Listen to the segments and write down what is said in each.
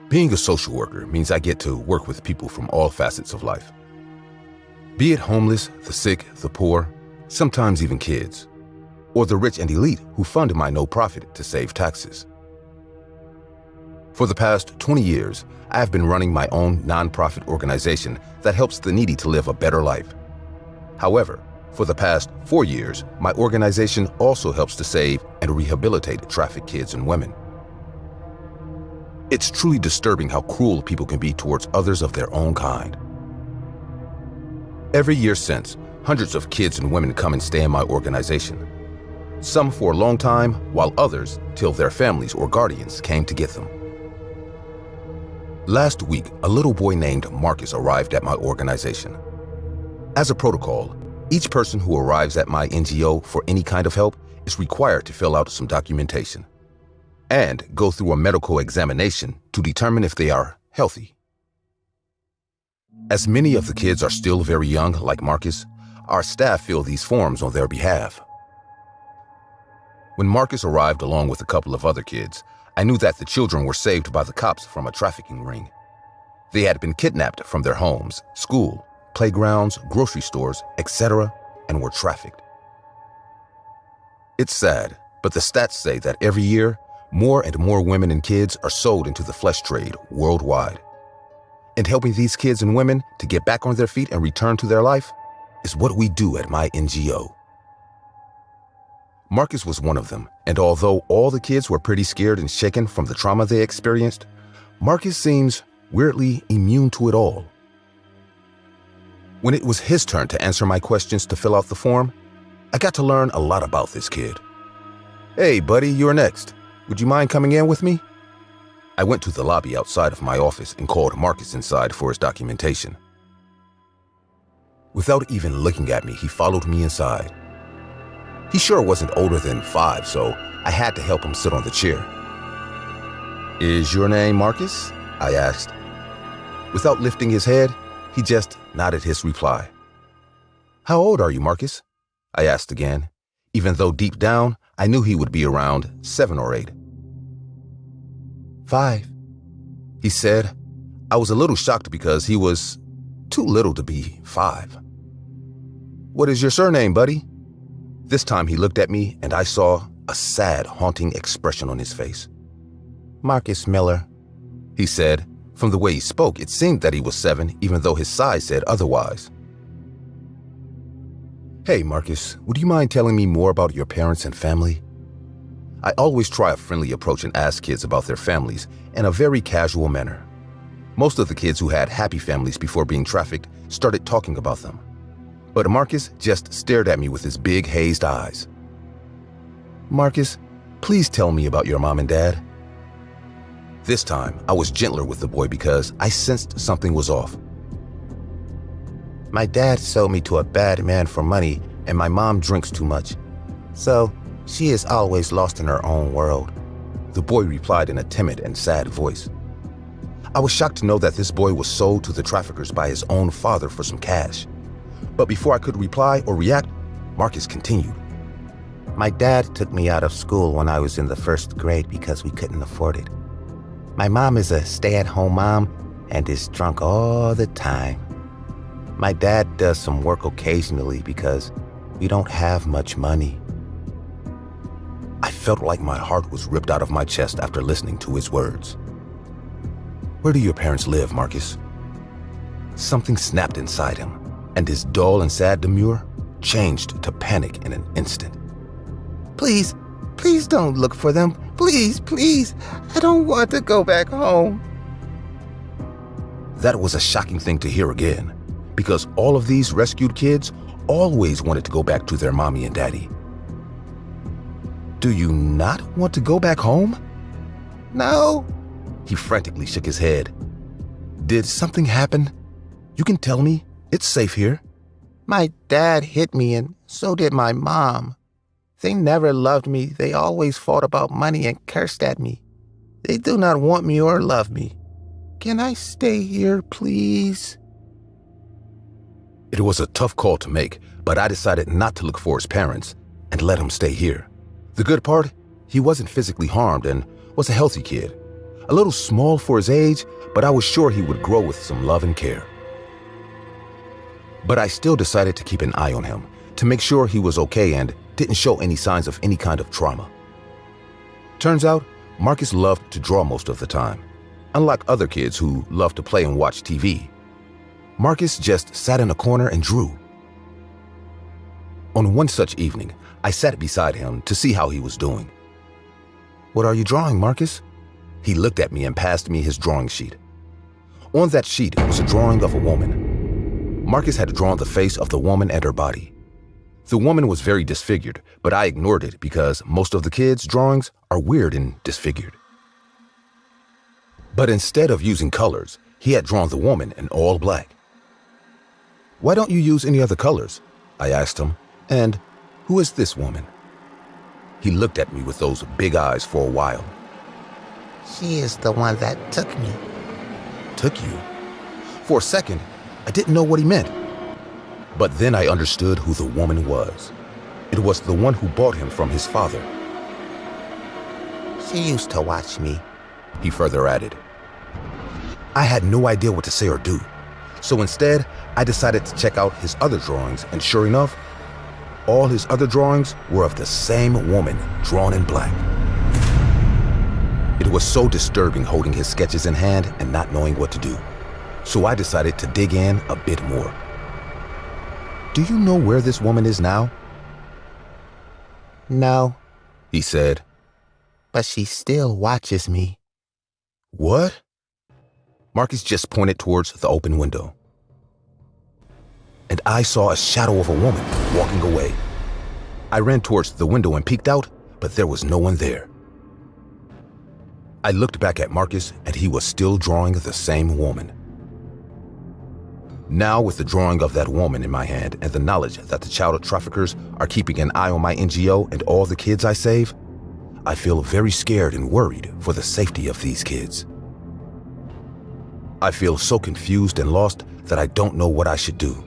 Being a social worker means I get to work with people from all facets of life. Be it homeless, the sick, the poor, sometimes even kids, or the rich and elite who fund my no-profit to save taxes. For the past 20 years, I have been running my own nonprofit organization that helps the needy to live a better life. However, for the past 4 years, my organization also helps to save and rehabilitate trafficked kids and women. It's truly disturbing how cruel people can be towards others of their own kind. Every year since, hundreds of kids and women come and stay in my organization. Some for a long time, while others till their families or guardians came to get them. Last week, a little boy named Marcus arrived at my organization. As a protocol, each person who arrives at my NGO for any kind of help is required to fill out some documentation and go through a medical examination to determine if they are healthy. As many of the kids are still very young, like Marcus, our staff fill these forms on their behalf. When Marcus arrived along with a couple of other kids, I knew that the children were saved by the cops from a trafficking ring. They had been kidnapped from their homes, school, playgrounds, grocery stores, etc., and were trafficked. It's sad, but the stats say that every year, more and more women and kids are sold into the flesh trade worldwide. And helping these kids and women to get back on their feet and return to their life is what we do at my NGO. Marcus was one of them, and although all the kids were pretty scared and shaken from the trauma they experienced, Marcus seems weirdly immune to it all. When it was his turn to answer my questions to fill out the form, I got to learn a lot about this kid. "Hey, buddy, you're next. Would you mind coming in with me?" I went to the lobby outside of my office and called Marcus inside for his documentation. Without even looking at me, he followed me inside. He sure wasn't older than 5, so I had to help him sit on the chair. "Is your name Marcus?" I asked. Without lifting his head, he just nodded his reply. "How old are you, Marcus?" I asked again, even though deep down I knew he would be around 7 or 8. "5, he said. I was a little shocked because he was too little to be 5. "What is your surname, buddy?" This time he looked at me and I saw a sad, haunting expression on his face. "Marcus Miller," he said. From the way he spoke, it seemed that he was 7, even though his size said otherwise. "Hey, Marcus, would you mind telling me more about your parents and family?" I always try a friendly approach and ask kids about their families in a very casual manner. Most of the kids who had happy families before being trafficked started talking about them. But Marcus just stared at me with his big, hazed eyes. "Marcus, please tell me about your mom and dad." This time, I was gentler with the boy because I sensed something was off. "My dad sold me to a bad man for money, and my mom drinks too much. So, she is always lost in her own world," the boy replied in a timid and sad voice. I was shocked to know that this boy was sold to the traffickers by his own father for some cash. But before I could reply or react, Marcus continued. "My dad took me out of school when I was in the 1st grade because we couldn't afford it. My mom is a stay-at-home mom and is drunk all the time. My dad does some work occasionally because we don't have much money." I felt like my heart was ripped out of my chest after listening to his words. "Where do your parents live, Marcus?" Something snapped inside him, and his dull and sad demeanor changed to panic in an instant. "Please, please don't look for them. Please, please, I don't want to go back home." That was a shocking thing to hear again, because all of these rescued kids always wanted to go back to their mommy and daddy. "Do you not want to go back home?" "No." He frantically shook his head. "Did something happen? You can tell me. It's safe here." "My dad hit me and so did my mom. They never loved me. They always fought about money and cursed at me. They do not want me or love me. Can I stay here, please?" It was a tough call to make, but I decided not to look for his parents and let him stay here. The good part, he wasn't physically harmed and was a healthy kid. A little small for his age, but I was sure he would grow with some love and care. But I still decided to keep an eye on him to make sure he was okay and didn't show any signs of any kind of trauma. Turns out, Marcus loved to draw most of the time. Unlike other kids who love to play and watch TV, Marcus just sat in a corner and drew. On one such evening, I sat beside him to see how he was doing. "What are you drawing, Marcus?" He looked at me and passed me his drawing sheet. On that sheet was a drawing of a woman. Marcus had drawn the face of the woman and her body. The woman was very disfigured, but I ignored it because most of the kids' drawings are weird and disfigured. But instead of using colors, he had drawn the woman in all black. "Why don't you use any other colors?" I asked him. "And who is this woman?" He looked at me with those big eyes for a while. She is the one that took me. "Took you?" For a second, I didn't know what he meant. But then I understood who the woman was. It was the one who bought him from his father. She used to watch me," he further added. I had no idea what to say or do, so instead, I decided to check out his other drawings, and sure enough, all his other drawings were of the same woman drawn in black. It was so disturbing holding his sketches in hand and not knowing what to do, so I decided to dig in a bit more. "Do you know where this woman is now?" "No, he said. but she still watches me." "What?" Marcus just pointed towards the open window. And I saw a shadow of a woman walking away. I ran towards the window and peeked out, but there was no one there. I looked back at Marcus, and he was still drawing the same woman. Now, with the drawing of that woman in my hand and the knowledge that the child traffickers are keeping an eye on my NGO and all the kids I save, I feel very scared and worried for the safety of these kids. I feel so confused and lost that I don't know what I should do.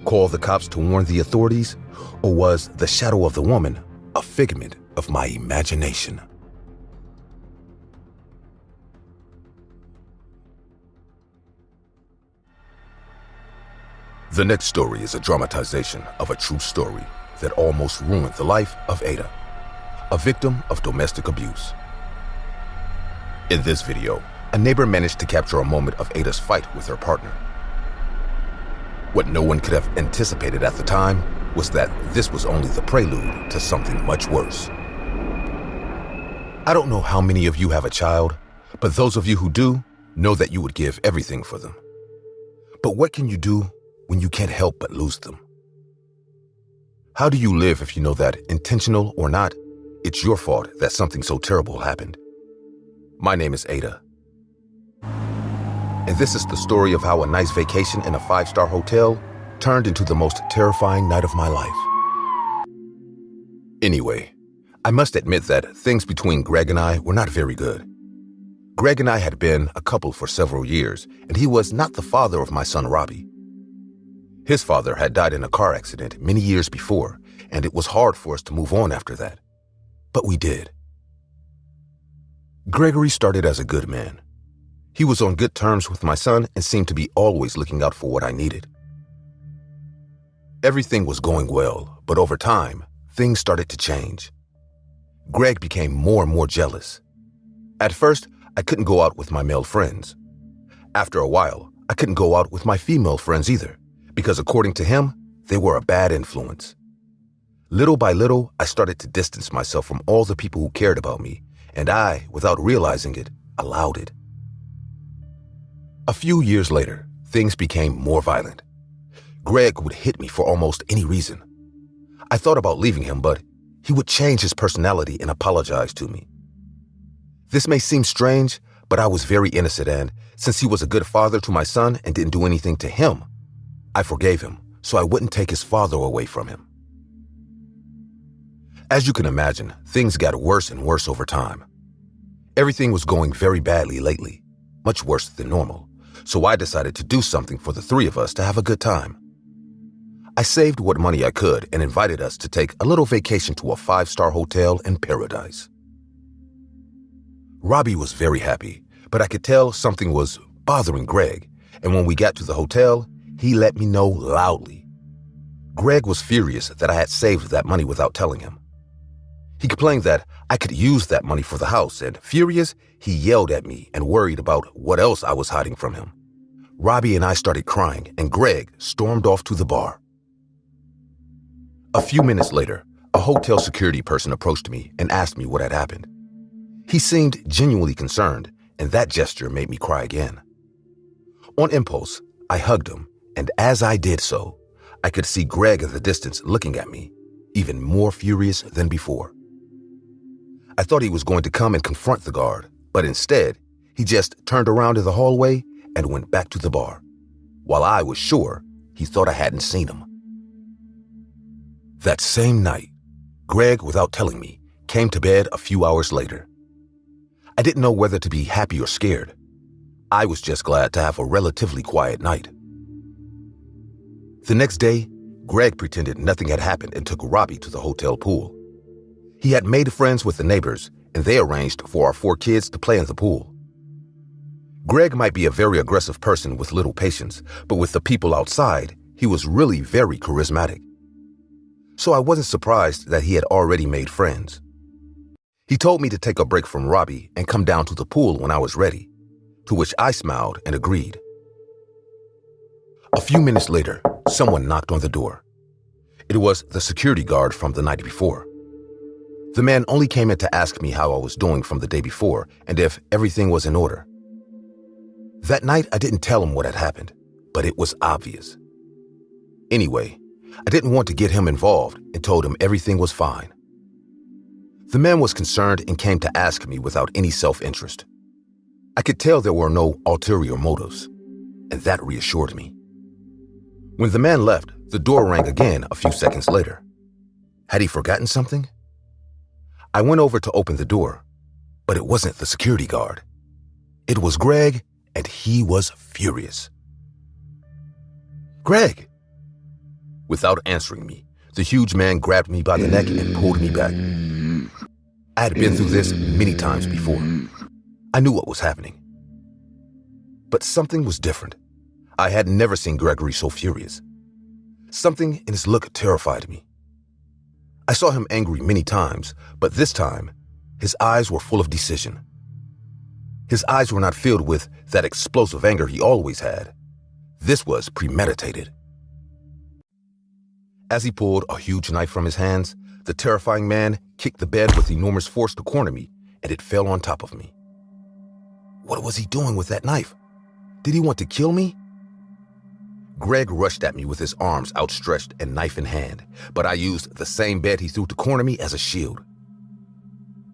Call the cops to warn the authorities, or was the shadow of the woman a figment of my imagination? The next story is a dramatization of a true story that almost ruined the life of Ada, a victim of domestic abuse. In this video, a neighbor managed to capture a moment of Ada's fight with her partner. What no one could have anticipated at the time was that this was only the prelude to something much worse. I don't know how many of you have a child, but those of you who do know that you would give everything for them. But what can you do when you can't help but lose them? How do you live if you know that, intentional or not, it's your fault that something so terrible happened? My name is Ada, and this is the story of how a nice vacation in a 5-star hotel turned into the most terrifying night of my life. Anyway, I must admit that things between Greg and I were not very good. Greg and I had been a couple for several years, and he was not the father of my son Robbie. His father had died in a car accident many years before, and it was hard for us to move on after that. But we did. Gregory started as a good man. He was on good terms with my son and seemed to be always looking out for what I needed. Everything was going well, but over time, things started to change. Greg became more and more jealous. At first, I couldn't go out with my male friends. After a while, I couldn't go out with my female friends either, because according to him, they were a bad influence. Little by little, I started to distance myself from all the people who cared about me, and I, without realizing it, allowed it. A few years later, things became more violent. Greg would hit me for almost any reason. I thought about leaving him, but he would change his personality and apologize to me. This may seem strange, but I was very innocent, and since he was a good father to my son and didn't do anything to him, I forgave him so I wouldn't take his father away from him. As you can imagine, things got worse and worse over time. Everything was going very badly lately, much worse than normal, so I decided to do something for the three of us to have a good time. I saved what money I could and invited us to take a little vacation to a 5-star hotel in paradise. Robbie was very happy, but I could tell something was bothering Greg, and when we got to the hotel, he let me know loudly. Greg was furious that I had saved that money without telling him. He complained that I could use that money for the house, and furious, he yelled at me and worried about what else I was hiding from him. Robbie and I started crying, and Greg stormed off to the bar. A few minutes later, a hotel security person approached me and asked me what had happened. He seemed genuinely concerned, and that gesture made me cry again. On impulse, I hugged him, and as I did so, I could see Greg in the distance looking at me, even more furious than before. I thought he was going to come and confront the guard, but instead, he just turned around in the hallway and went back to the bar, while I was sure he thought I hadn't seen him. That same night, Greg, without telling me, came to bed a few hours later. I didn't know whether to be happy or scared. I was just glad to have a relatively quiet night. The next day, Greg pretended nothing had happened and took Robbie to the hotel pool. He had made friends with the neighbors, and they arranged for our 4 kids to play in the pool. Greg might be a very aggressive person with little patience, but with the people outside, he was really very charismatic. So I wasn't surprised that he had already made friends. He told me to take a break from Robbie and come down to the pool when I was ready, to which I smiled and agreed. A few minutes later, someone knocked on the door. It was the security guard from the night before. The man only came in to ask me how I was doing from the day before and if everything was in order. That night, I didn't tell him what had happened, but it was obvious. Anyway, I didn't want to get him involved and told him everything was fine. The man was concerned and came to ask me without any self-interest. I could tell there were no ulterior motives, and that reassured me. When the man left, the door rang again a few seconds later. Had he forgotten something? I went over to open the door, but it wasn't the security guard. It was Greg, and he was furious. "Greg!" Without answering me, the huge man grabbed me by the neck and pulled me back. I had been through this many times before. I knew what was happening. But something was different. I had never seen Gregory so furious. Something in his look terrified me. I saw him angry many times, but this time, his eyes were full of decision. His eyes were not filled with that explosive anger he always had. This was premeditated. As he pulled a huge knife from his hands, the terrifying man kicked the bed with enormous force to corner me, and it fell on top of me. What was he doing with that knife? Did he want to kill me? Greg rushed at me with his arms outstretched and knife in hand, but I used the same bed he threw to corner me as a shield.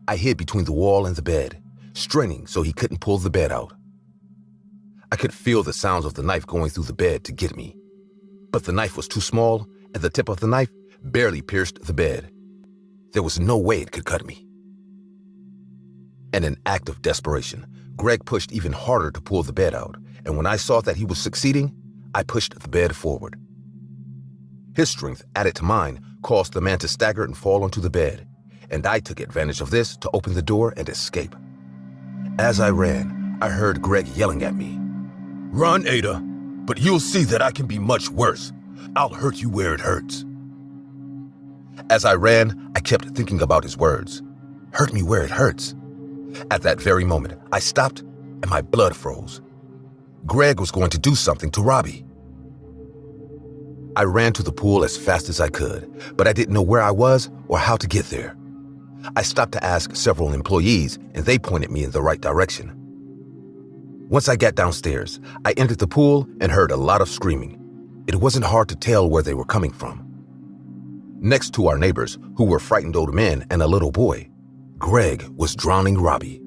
I hid between the wall and the bed, straining so he couldn't pull the bed out. I could feel the sounds of the knife going through the bed to get me, but the knife was too small, and the tip of the knife barely pierced the bed. There was no way it could cut me. In an act of desperation, Greg pushed even harder to pull the bed out, and when I saw that he was succeeding, I pushed the bed forward. His strength, added to mine, caused the man to stagger and fall onto the bed, and I took advantage of this to open the door and escape. As I ran, I heard Greg yelling at me, "Run, Ada, but you'll see that I can be much worse. I'll hurt you where it hurts." As I ran, I kept thinking about his words. Hurt me where it hurts. At that very moment, I stopped and my blood froze. Greg was going to do something to Robbie. I ran to the pool as fast as I could, but I didn't know where I was or how to get there. I stopped to ask several employees, and they pointed me in the right direction. Once I got downstairs, I entered the pool and heard a lot of screaming. It wasn't hard to tell where they were coming from. Next to our neighbors, who were frightened old men and a little boy, Greg was drowning Robbie.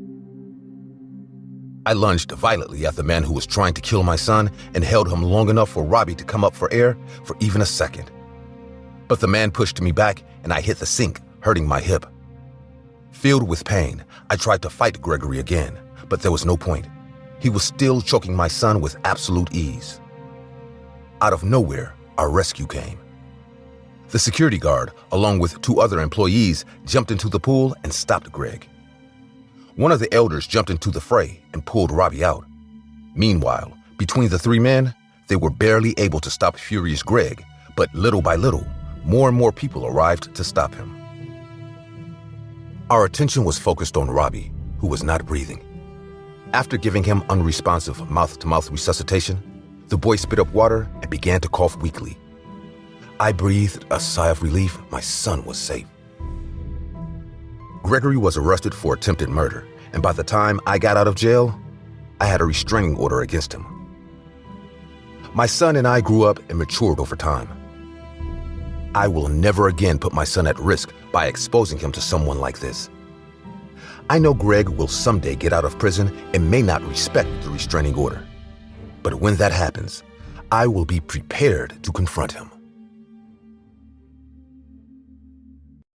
I lunged violently at the man who was trying to kill my son and held him long enough for Robbie to come up for air for even a second. But the man pushed me back and I hit the sink, hurting my hip. Filled with pain, I tried to fight Gregory again, but there was no point. He was still choking my son with absolute ease. Out of nowhere, our rescue came. The security guard, along with 2 other employees, jumped into the pool and stopped Greg. One of the elders jumped into the fray and pulled Robbie out. Meanwhile, between the three men, they were barely able to stop furious Greg, but little by little, more and more people arrived to stop him. Our attention was focused on Robbie, who was not breathing. After giving him unresponsive mouth-to-mouth resuscitation, the boy spit up water and began to cough weakly. I breathed a sigh of relief. My son was safe. Gregory was arrested for attempted murder, and by the time I got out of jail, I had a restraining order against him. My son and I grew up and matured over time. I will never again put my son at risk by exposing him to someone like this. I know Greg will someday get out of prison and may not respect the restraining order. But when that happens, I will be prepared to confront him.